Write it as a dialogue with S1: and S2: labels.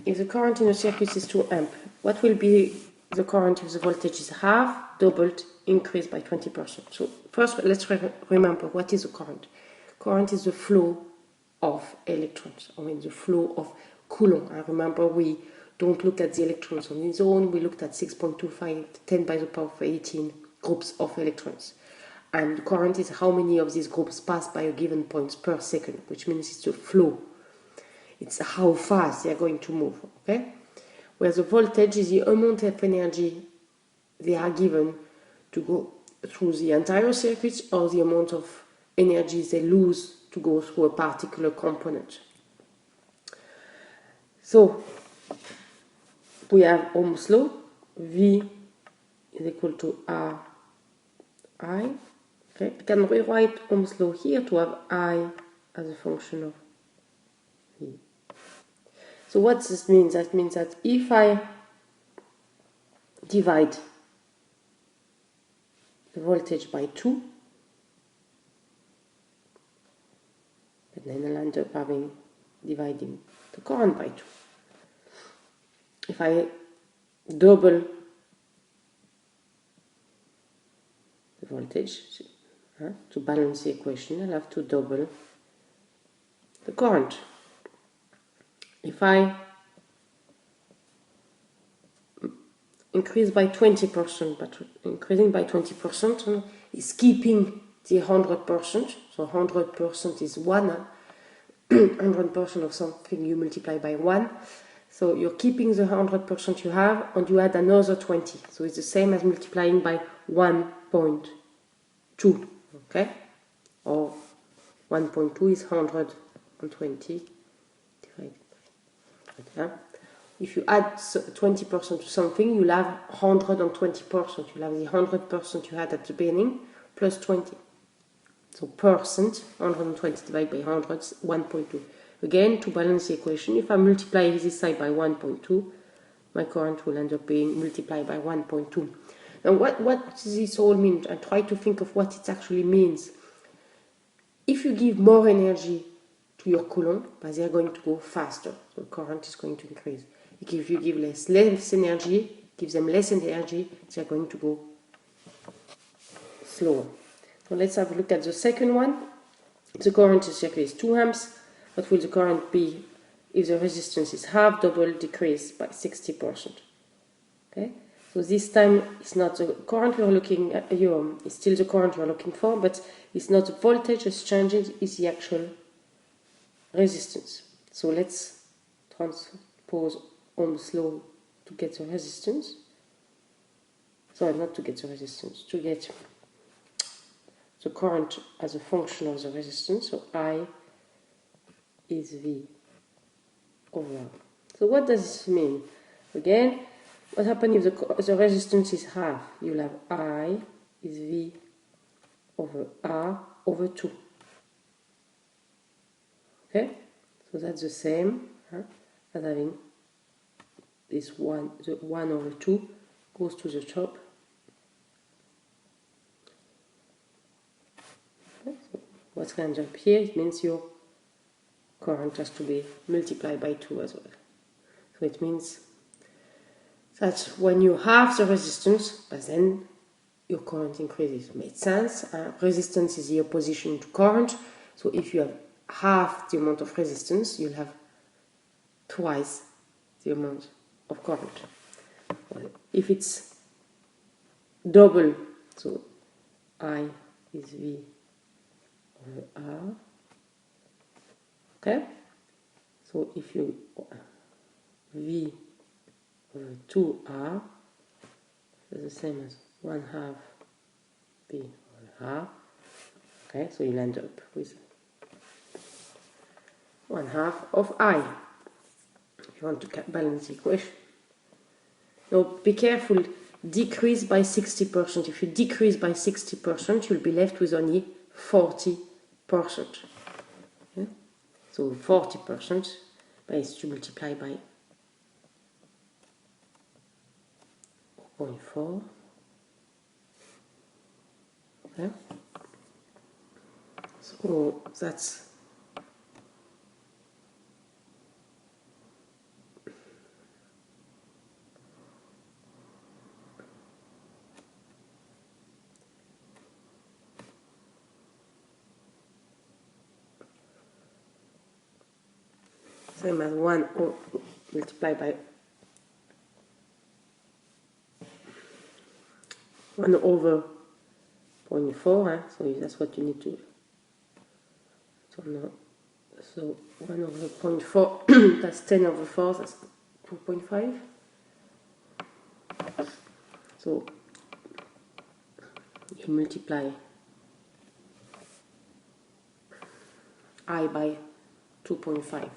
S1: if the current in a circuit is 2 amp, what will be the current if the voltage is half, doubled, increased by 20%? So first, let's remember what is the current. Current is the flow of electrons, I mean the flow of Coulomb. And remember, we don't look at the electrons on its own, we looked at 6.25, 10 by the power of 18 groups of electrons. And current is how many of these groups pass by a given point per second, which means it's the flow. It's how fast they are going to move, okay? Where the voltage is the amount of energy they are given to go through the entire circuit, or the amount of energy they lose to go through a particular component. So we have Ohm's law. V is equal to R I. Okay, I can rewrite Ohm's law here to have I as a function of V. So what this means? That means that if I divide the voltage by 2, and then I'll end up dividing the current by 2. If I double the voltage, to balance the equation, I'll have to double the current. If I increase by 20%, but increasing by 20% is keeping the 100%, so 100% is 1, 100% of something you multiply by 1, so you're keeping the 100% you have, and you add another 20, so it's the same as multiplying by 1.2, okay, or 1.2 is 120 divided by, okay? If you add 20% to something, you'll have 120%. You'll have the 100% you had at the beginning plus 20. So percent, 120 divided by 100 is 1.2. Again, to balance the equation, if I multiply this side by 1.2, my current will end up being multiplied by 1.2. Now, what does this all mean? And try to think of what it actually means. If you give more energy to your Coulomb, they are going to go faster. So the current is going to increase. If you give less energy, give them less energy, they are going to go slower. So let's have a look at the second one. The current in the circuit is 2 amps. What will the current be if the resistance is half, double, decreased by 60%? Okay. So this time it's not the current we're looking at, it's still the current we're looking for, but it's not the voltage that's changing, it's the actual resistance. So let's transpose Ohm's law to get the resistance. Sorry, not to get the resistance, to get the current as a function of the resistance. So I is V over R. So what does this mean? Again, what happens if the resistance is half? You'll have I is V over R over 2. Okay? So that's the same as having this 1, the 1 over 2 goes to the top. Okay, so what's going to up here, it means your current has to be multiplied by 2 as well. So it means that when you halve the resistance, then your current increases. Makes sense. Resistance is the opposition to current. So if you have half the amount of resistance, you'll have twice the amount of current. If it's double, so I is V over R. Okay? So if you V over 2R is the same as 1/2 V over R. Okay, so you'll end up with 1/2 of I. If you want to balance the equation. Now be careful, decrease by 60%. If you decrease by 60%, you'll be left with only 40%. Okay? So 40% is to multiply by 0.4. Okay? So that's same as 1 multiplied by 1 over 0.4, so that's what you need to. So 1 over 0.4, that's 10 over 4, that's 2.5. So you multiply I by 2.5.